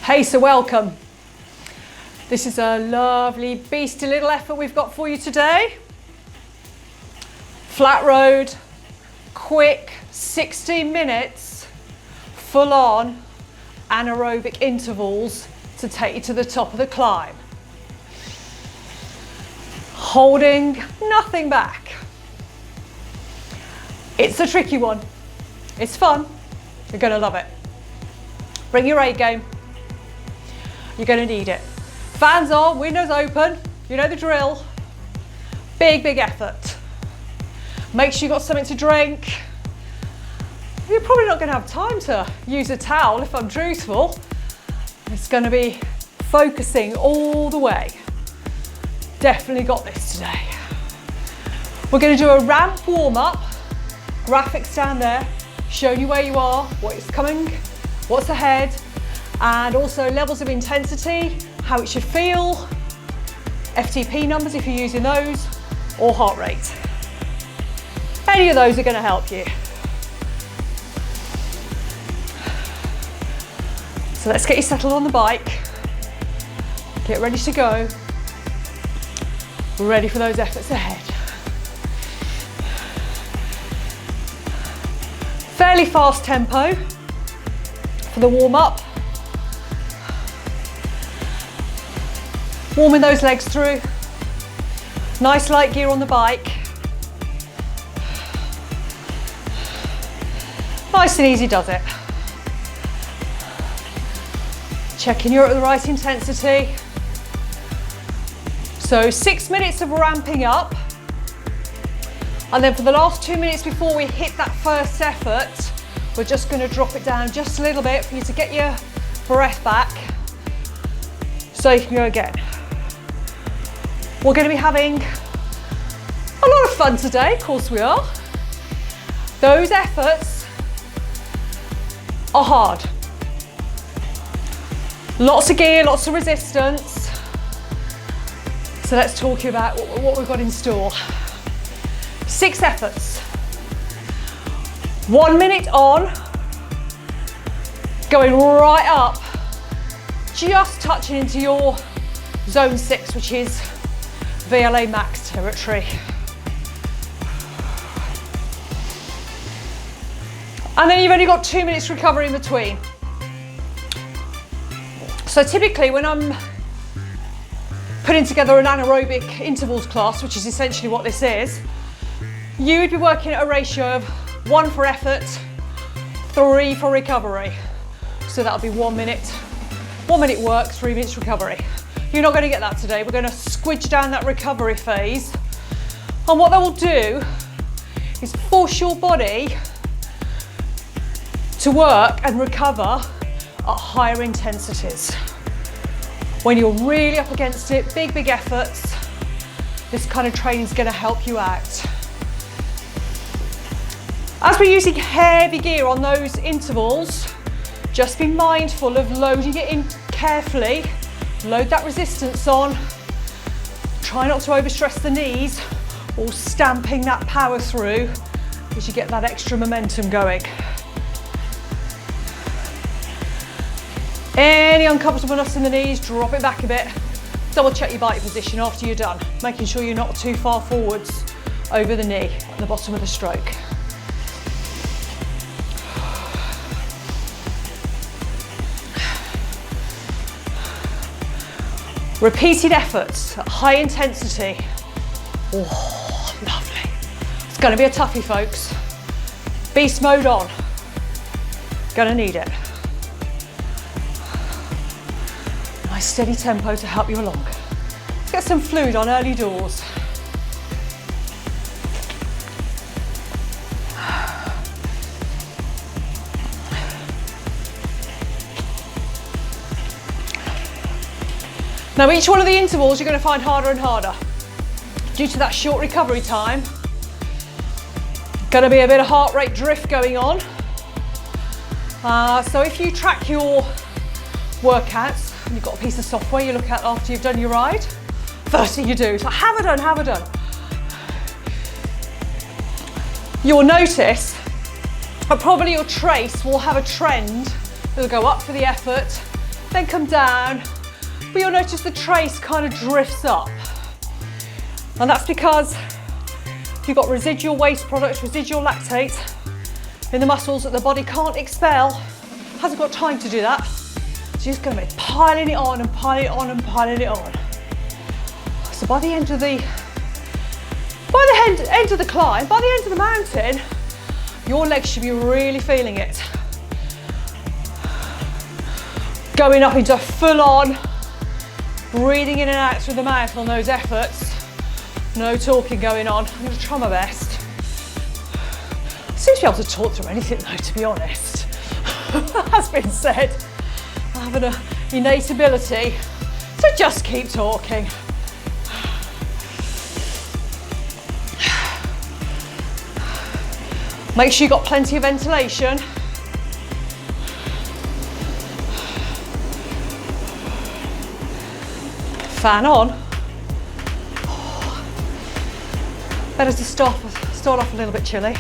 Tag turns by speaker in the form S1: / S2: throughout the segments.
S1: Hey, so welcome. This is a lovely beastie little effort we've got for you today. Flat road, quick, 16 minutes, full on anaerobic intervals to take you to the top of the climb. Holding nothing back. It's a tricky one. It's fun. You're gonna love it. Bring your A game. You're gonna need it. Fans on, windows open. You know the drill. Big, big effort. Make sure you've got something to drink. You're probably not gonna have time to use a towel if I'm truthful. It's gonna be focusing all the way. Definitely got this today. We're gonna do a ramp warm up. Graphics down there, showing you where you are, what is coming, what's ahead, and also levels of intensity, how it should feel, FTP numbers if you're using those, or heart rate. Any of those are going to help you. So let's get you settled on the bike, get ready to go, ready for those efforts ahead. Fairly fast tempo for the warm up. Warming those legs through. Nice light gear on the bike. Nice and easy does it. Checking you're at the right intensity. So 6 minutes of ramping up. And then for the last 2 minutes before we hit that first effort, we're just going to drop it down just a little bit for you to get your breath back so you can go again. We're going to be having a lot of fun today, of course we are. Those efforts are hard. Lots of gear, lots of resistance. So let's talk to you about what we've got in store. 6 efforts. 1 minute on, going right up, just touching into your zone 6, which is VLA max territory. And then you've only got 2 minutes recovery in between. So typically when I'm putting together an anaerobic intervals class, which is essentially what this is, you would be working at a ratio of 1 for effort, 3 for recovery. So that'll be 1 minute. 1 minute work, 3 minutes recovery. You're not going to get that today. We're going to squidge down that recovery phase. And what that will do is force your body to work and recover at higher intensities. When you're really up against it, big, big efforts, this kind of training is going to help you out. As we're using heavy gear on those intervals, just be mindful of loading it in carefully. Load that resistance on. Try not to overstress the knees or stamping that power through as you get that extra momentum going. Any uncomfortableness in the knees, drop it back a bit. Double check your bike position after you're done, making sure you're not too far forwards over the knee at the bottom of the stroke. Repeated efforts at high intensity. Oh, lovely. It's going to be a toughie, folks. Beast mode on. Gonna need it. Nice steady tempo to help you along. Let's get some fluid on early doors. Now each one of the intervals you're going to find harder and harder. Due to that short recovery time, going to be a bit of heart rate drift going on. So if you track your workouts, and you've got a piece of software you look at after you've done your ride, first thing you do is like, have I done, have I done? You'll notice, and probably your trace will have a trend. It'll go up for the effort, then come down, but you'll notice the trace kind of drifts up. And that's because you've got residual waste products, residual lactate in the muscles that the body can't expel, hasn't got time to do that. So you're just going to be piling it on and piling it on and piling it on. So by the end of the climb, by the end of the mountain, your legs should be really feeling it. Going up into full on, breathing in and out through the mouth on those efforts. No talking going on. I'm going to try my best. I seem to be able to talk through anything though, to be honest. As been said, I have an innate ability to just keep talking. Make sure you've got plenty of ventilation. Fan on. Better to start off a little bit chilly.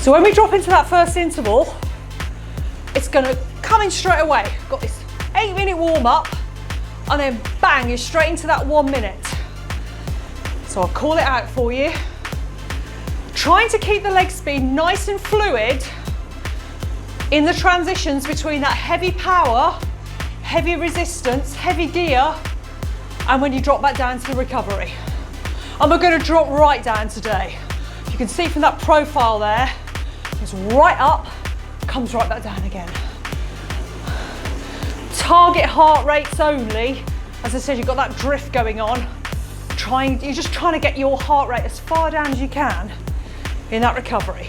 S1: So when we drop into that first interval, it's going to come in straight away. Got this 8-minute warm up, and then bang, you're straight into that 1 minute. So I'll call it out for you. Trying to keep the leg speed nice and fluid in the transitions between that heavy power, heavy resistance, heavy gear, and when you drop back down to the recovery. And we're going to drop right down today. You can see from that profile there, it's right up, comes right back down again. Target heart rates only. As I said, you've got that drift going on. You're just trying to get your heart rate as far down as you can in that recovery.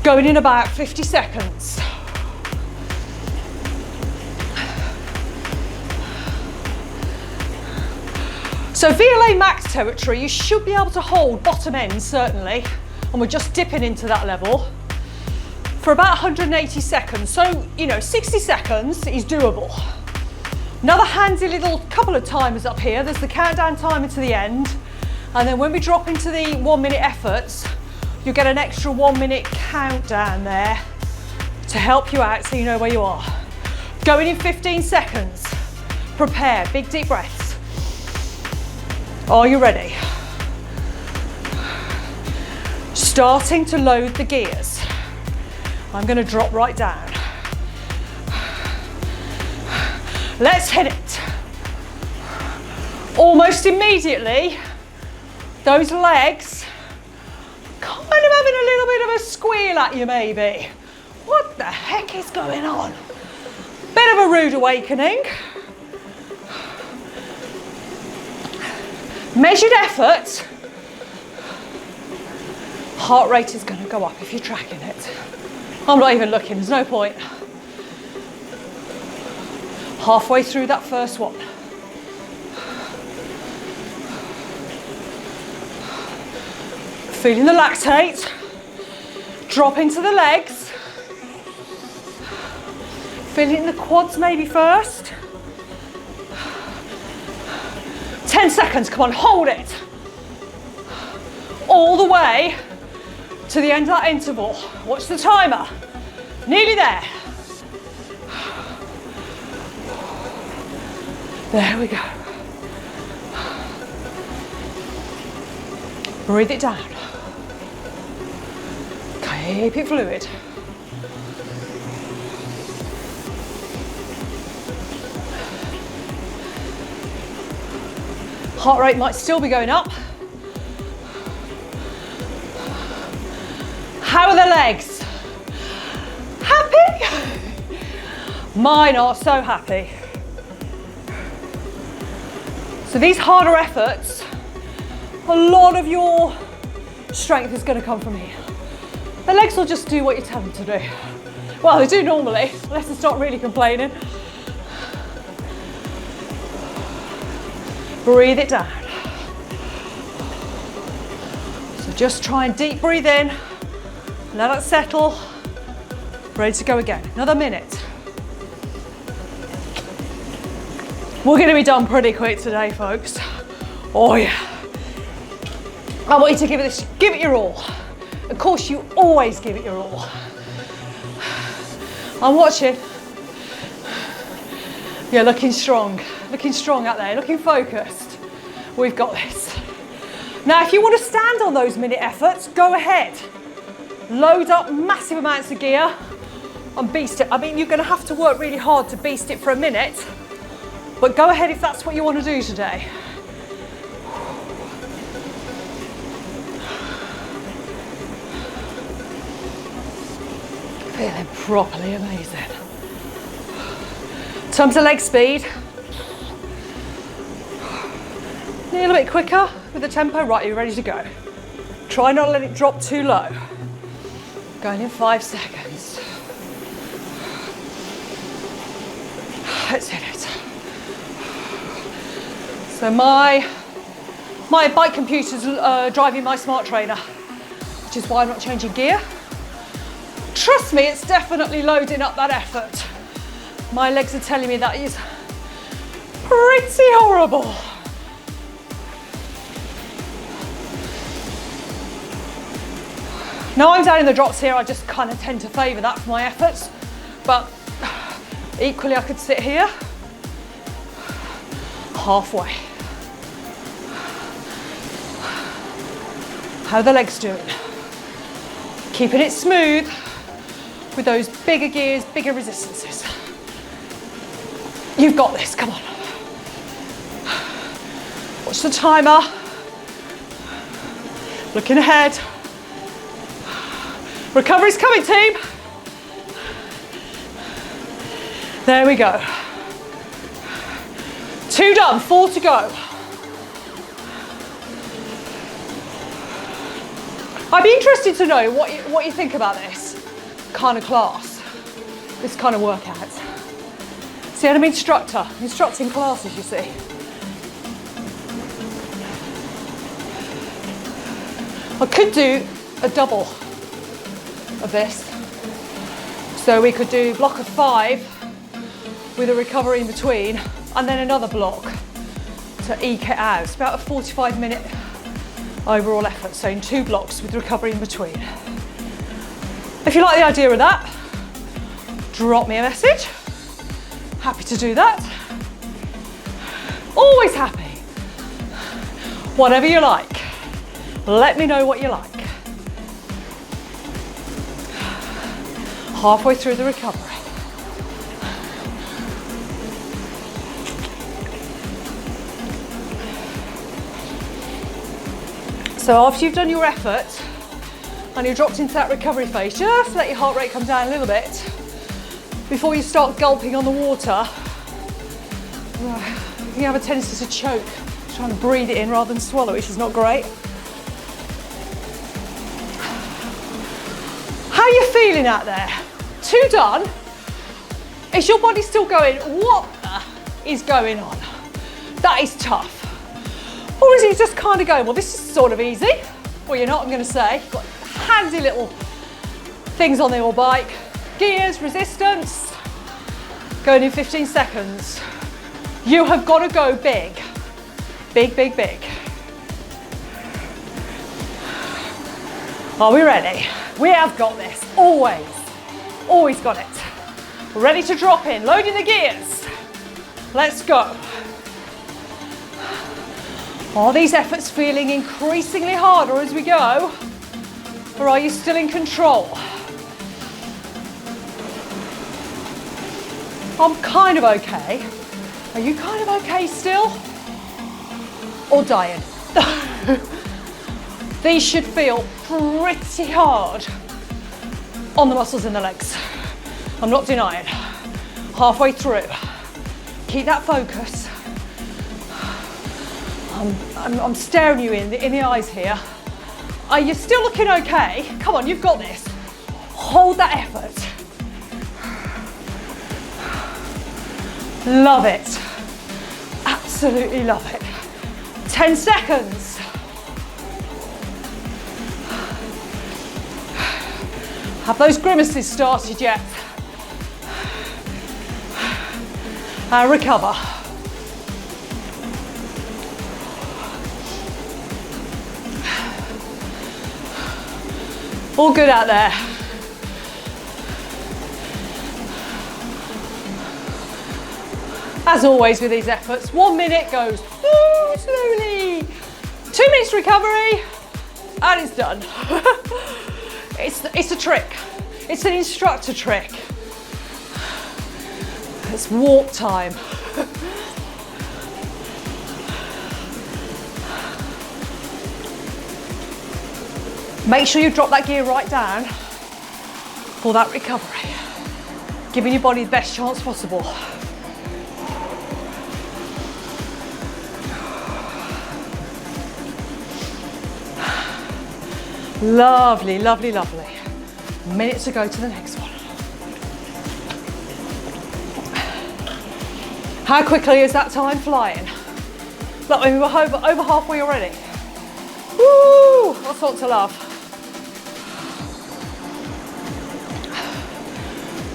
S1: Going in about 50 seconds. So VLA max territory, you should be able to hold bottom end certainly, and we're just dipping into that level for about 180 seconds. So, 60 seconds is doable. Another handy little couple of timers up here. There's the countdown timer to the end. And then when we drop into the 1 minute efforts, you'll get an extra 1 minute countdown there to help you out so you know where you are. Going in 15 seconds. Prepare, big deep breaths. Are you ready? Starting to load the gears. I'm going to drop right down. Let's hit it. Almost immediately, those legs kind of having a little bit of a squeal at you maybe. What the heck is going on? Bit of a rude awakening. Measured effort. Heart rate is going to go up if you're tracking it. I'm not even looking, there's no point. Halfway through that first one. Feeling the lactate. Drop into the legs. Feeling it in the quads maybe first. 10 seconds, come on, hold it. All the way to the end of that interval. Watch the timer. Nearly there. There we go. Breathe it down. Keep it fluid. Heart rate might still be going up. How are the legs? Happy? Mine are so happy. So these harder efforts, a lot of your strength is going to come from here. The legs will just do what you tell them to do. Well, they do normally, unless they start really complaining. Breathe it down. So just try and deep breathe in, let it settle, ready to go again. Another minute. We're going to be done pretty quick today, folks. Oh yeah. I want you to give it your all. Of course, you always give it your all. I'm watching. You're looking strong out there, looking focused. We've got this. Now, if you want to stand on those minute efforts, go ahead. Load up massive amounts of gear and beast it. I mean, you're going to have to work really hard to beast it for a minute, but go ahead if that's what you want to do today. Feeling properly amazing. In terms of leg speed, a little bit quicker with the tempo. Right, you're ready to go. Try not to let it drop too low. Going in 5 seconds. Let's hit it. So my bike computer's driving my smart trainer, which is why I'm not changing gear. Trust me, it's definitely loading up that effort. My legs are telling me that is pretty horrible. Now I'm down in the drops here, I just kind of tend to favour that for my efforts, but equally I could sit here, halfway. How are the legs doing? Keeping it smooth with those bigger gears, bigger resistances. You've got this, come on. Watch the timer. Looking ahead. Recovery's coming, team. There we go. 2 done, 4 to go. I'd be interested to know what you think about this kind of class, this kind of workout. See, I'm an instructor, instructing classes, you see. I could do a double of this. So we could do a block of 5 with a recovery in between, and then another block to eke it out. It's about a 45-minute overall effort, so in 2 blocks with recovery in between. If you like the idea of that, drop me a message. Happy to do that. Always happy. Whatever you like. Let me know what you like. Halfway through the recovery. So after you've done your effort and you're dropped into that recovery phase, just let your heart rate come down a little bit before you start gulping on the water. You have a tendency to choke, trying to breathe it in rather than swallow, which is not great. How are you feeling out there? 2 done. Is your body still going, what the is going on? That is tough. Or is it just kind of going, well, this is sort of easy? Well, you're not, I'm going to say. You've got handy little things on your bike. Gears, resistance. Going in 15 seconds. You have got to go big. Big, big, big. Are we ready? We have got this, always. Always got it. We're ready to drop in, loading the gears. Let's go. Are these efforts feeling increasingly harder as we go? Or are you still in control? I'm kind of okay. Are you kind of okay still? Or dying? These should feel pretty hard on the muscles in the legs. I'm not denying. Halfway through. Keep that focus. I'm staring you in the eyes here. Are you still looking okay? Come on, you've got this. Hold that effort. Love it. Absolutely love it. 10 seconds. Have those grimaces started yet? And recover. All good out there. As always with these efforts, 1 minute goes slowly. 2 minutes recovery, and it's done. It's a trick. It's an instructor trick. It's walk time. Make sure you drop that gear right down for that recovery, giving your body the best chance possible. Lovely, lovely, lovely. Minutes to go to the next one. How quickly is that time flying? Look, we were over halfway already. Woo! What's not to love?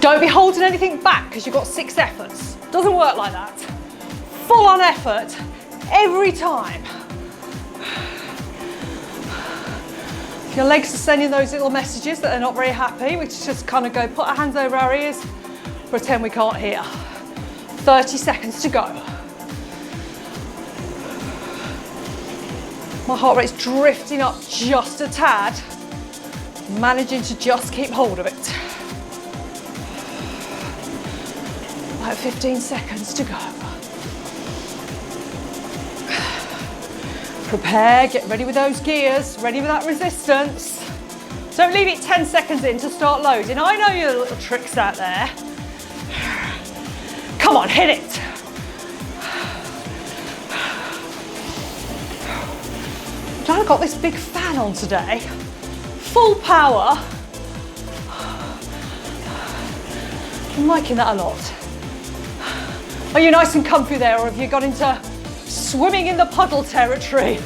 S1: Don't be holding anything back because you've got 6 efforts. Doesn't work like that. Full on effort every time. Your legs are sending those little messages that they're not very happy, which is just kind of go, put our hands over our ears, pretend we can't hear. 30 seconds to go. My heart rate's drifting up just a tad, managing to just keep hold of it. About 15 seconds to go. Prepare, get ready with those gears, ready with that resistance. Don't leave it 10 seconds in to start loading. I know your little tricks out there. Come on, hit it. I've got this big fan on today. Full power. I'm liking that a lot. Are you nice and comfy there, or have you got into swimming in the puddle territory?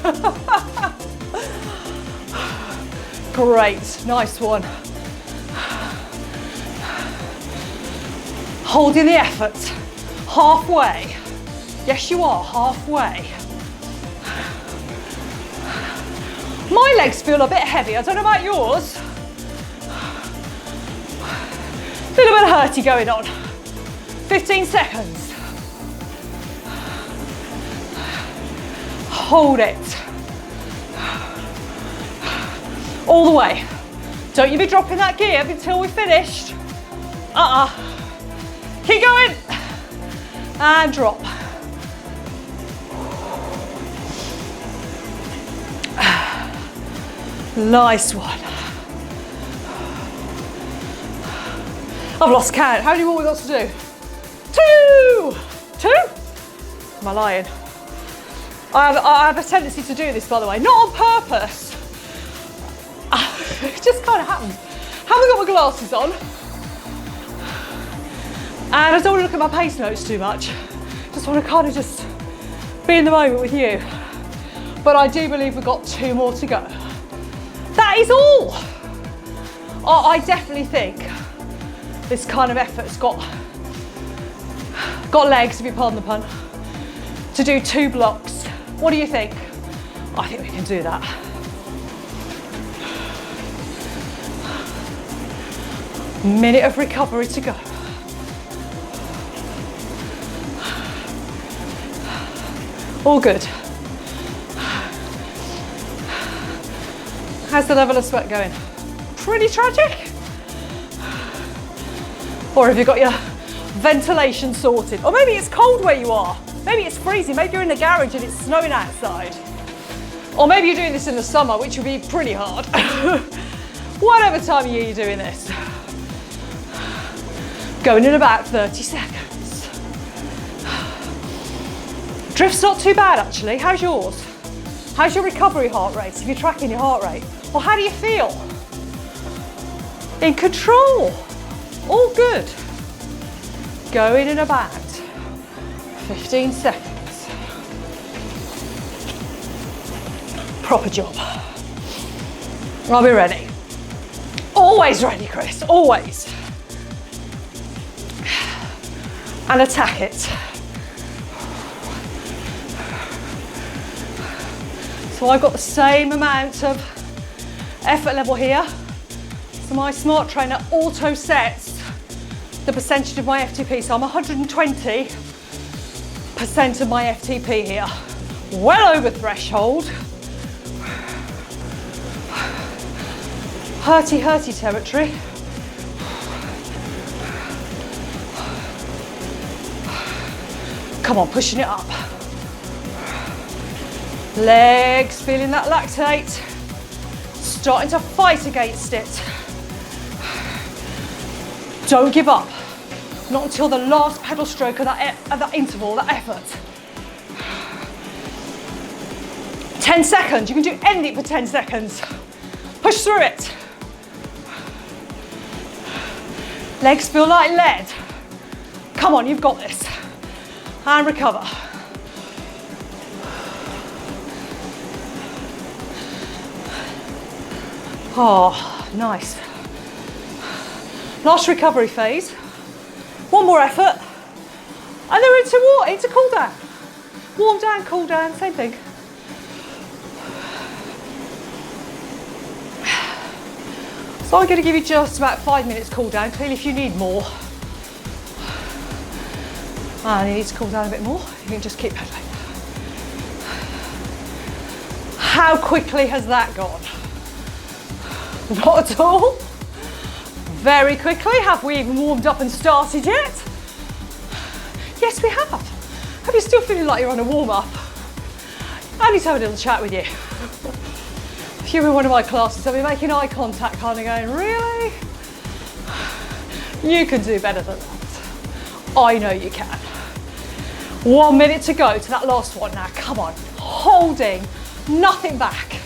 S1: Great, nice one. Holding the effort, halfway. Yes, you are, halfway. My legs feel a bit heavy, I don't know about yours. A little bit hurty going on. 15 seconds. Hold it. All the way. Don't you be dropping that gear until we're finished. Keep going. And drop. Nice one. I've lost count. How many more we got to do? 2. 2? Am I lying? I have a tendency to do this, by the way, not on purpose. It just kind of happens. Haven't got my glasses on. And I don't want to look at my pace notes too much. Just want to kind of just be in the moment with you. But I do believe we've got 2 more to go. That is all. I definitely think this kind of effort's got legs, if you pardon the pun, to do 2 blocks. What do you think? I think we can do that. Minute of recovery to go. All good. How's the level of sweat going? Pretty tragic? Or have you got your ventilation sorted? Or maybe it's cold where you are. Maybe it's freezing. Maybe you're in the garage and it's snowing outside. Or maybe you're doing this in the summer, which would be pretty hard. Whatever time of year you're doing this. Going in about 30 seconds. Drift's not too bad actually. How's yours? How's your recovery heart rate? If you're tracking your heart rate. Or how do you feel? In control. All good. Going in about 15 seconds. Proper job. I'll be ready. Always ready, Chris, always. And attack it. So I've got the same amount of effort level here. So my smart trainer auto sets the percentage of my FTP. So I'm 120 percent of my FTP here. Well over threshold. Hurty territory. Come on, pushing it up. Legs, feeling that lactate. Starting to fight against it. Don't give up. Not until the last pedal stroke of that interval, that effort. 10 seconds, you can do anything for 10 seconds. Push through it. Legs feel like lead. Come on, you've got this. And recover. Oh, nice. Last recovery phase. One more effort. And then into cool down. Warm down, cool down, same thing. So I'm going to give you just about 5 minutes cool down. Clearly if you need more, and you need to cool down a bit more, you can just keep pedaling. How quickly has that gone? Not at all. Very quickly. Have we even warmed up and started yet? Yes, we have. Have you still feeling like you're on a warm-up? I need to have a little chat with you. If you're in one of my classes, I'll be making eye contact, kind of going, really? You can do better than that. I know you can. 1 minute to go to that last one now. Come on. Holding, nothing back.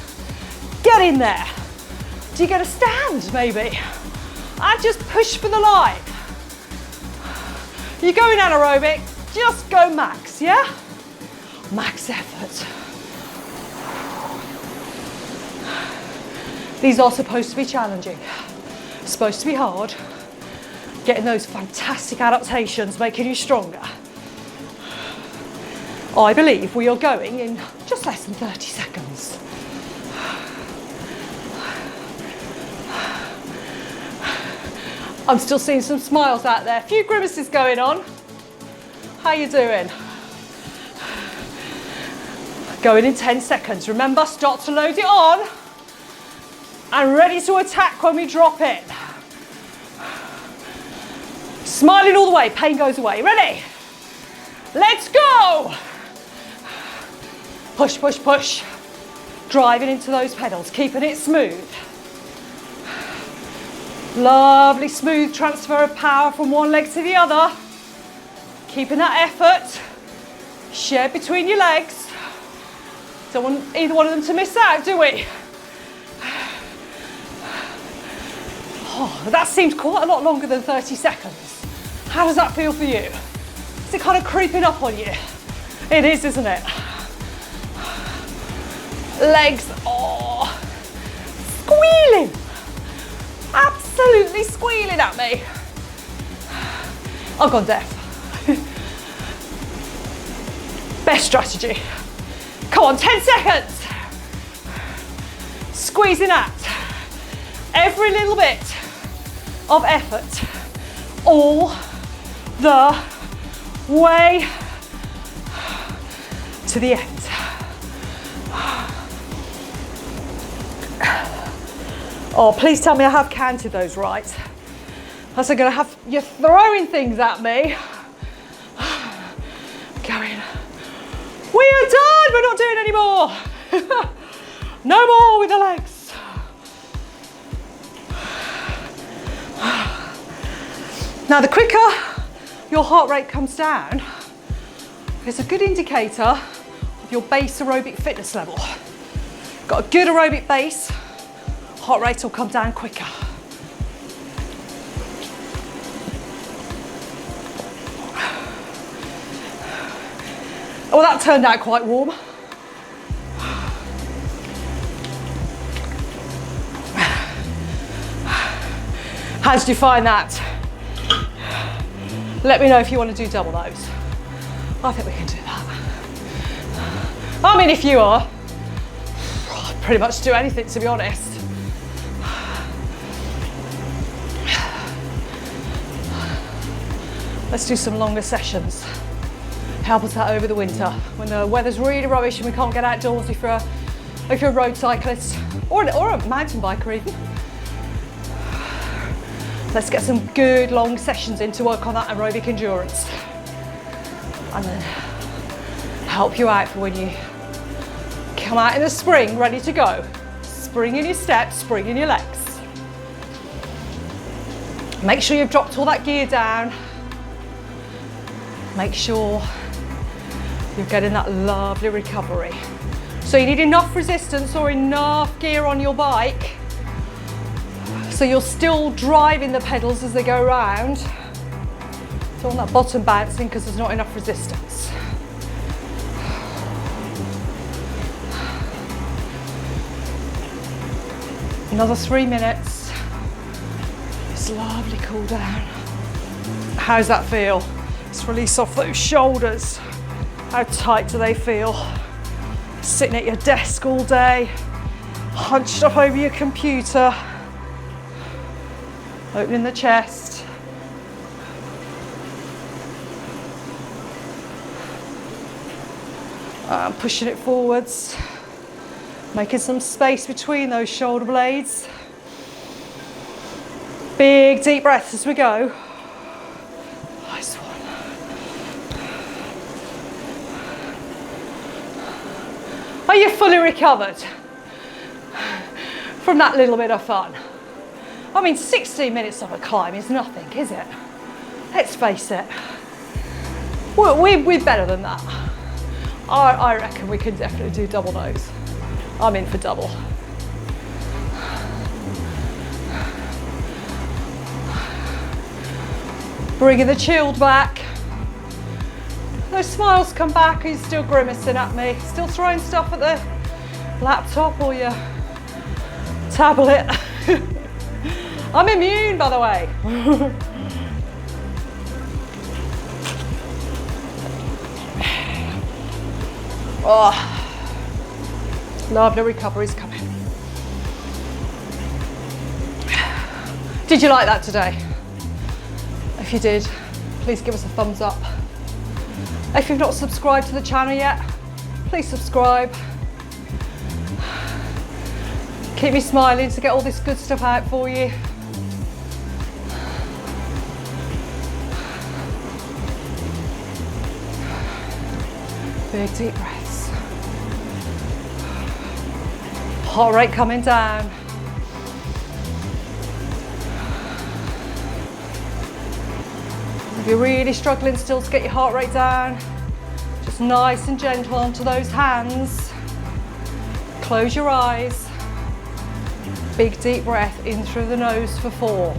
S1: Get in there. Do you get a stand, maybe? And just push for the line. You go in anaerobic, just go max, yeah? Max effort. These are supposed to be challenging, supposed to be hard, getting those fantastic adaptations, making you stronger. I believe we are going in just less than 30 seconds. I'm still seeing some smiles out there. A few grimaces going on. How you doing? Going in 10 seconds. Remember, start to load it on. And ready to attack when we drop in. Smiling all the way, pain goes away. Ready? Let's go! Push, push, push. Driving into those pedals, keeping it smooth. Lovely smooth transfer of power from one leg to the other. Keeping that effort shared between your legs. Don't want either one of them to miss out, do we? Oh, that seems quite a lot longer than 30 seconds. How does that feel for you? Is it kind of creeping up on you? It is, isn't it? Legs, oh, squealing. Absolutely squealing at me. I've gone deaf. Best strategy. Come on, 10 seconds. Squeezing out. Every little bit of effort. All the way to the end. Oh, please tell me I have counted those right. Else I'm going to have you throwing things at me. Going, we are done, we're not doing any more. No more with the legs. Now, the quicker your heart rate comes down, it's a good indicator of your base aerobic fitness level. Got a good aerobic base, heart rate will come down quicker. Oh, that turned out quite warm. How did you find that? Let me know if you want to do double those. I think we can do that. I mean, if you are, I'd pretty much do anything, to be honest. Let's do some longer sessions. Help us out over the winter when the weather's really rubbish and we can't get outdoors if you're a road cyclist or a mountain biker even. Let's get some good long sessions in to work on that aerobic endurance. And then help you out for when you come out in the spring ready to go. Spring in your steps, spring in your legs. Make sure you've dropped all that gear down. Make sure you're getting that lovely recovery. So you need enough resistance or enough gear on your bike so you're still driving the pedals as they go around. Don't want that bottom bouncing because there's not enough resistance. Another 3 minutes. It's lovely cool down. How's that feel? Let's release off those shoulders. How tight do they feel? Sitting at your desk all day, hunched up over your computer, opening the chest. Pushing it forwards, making some space between those shoulder blades. Big deep breaths as we go. Nice one. Are you fully recovered from that little bit of fun? I mean, 16 minutes of a climb is nothing, is it? Let's face it. We're better than that. I reckon we can definitely do double those. I'm in for double. Bringing the chilled back. Those smiles come back. Are you still grimacing at me? Still throwing stuff at the laptop or your tablet? I'm immune, by the way. Oh, lovely recovery's coming. Did you like that today? If you did, please give us a thumbs up. If you've not subscribed to the channel yet, please subscribe. Keep me smiling to get all this good stuff out for you. Big deep breaths. Heart rate coming down. If you're really struggling still to get your heart rate down, just nice and gentle onto those hands. Close your eyes. Big deep breath in through the nose for 4.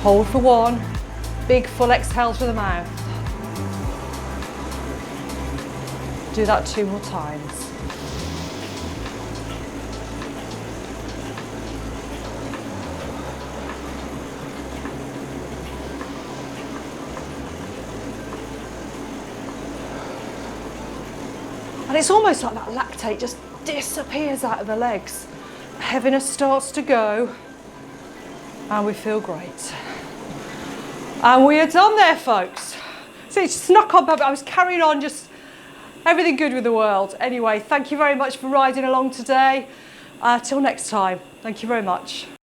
S1: Hold for 1. Big full exhale through the mouth. Do that 2 more times. And it's almost like that lactate just disappears out of the legs. Heaviness starts to go and we feel great. And we are done there, folks. So it snuck up, I was carrying on, just everything good with the world. Anyway, thank you very much for riding along today. Till next time, thank you very much.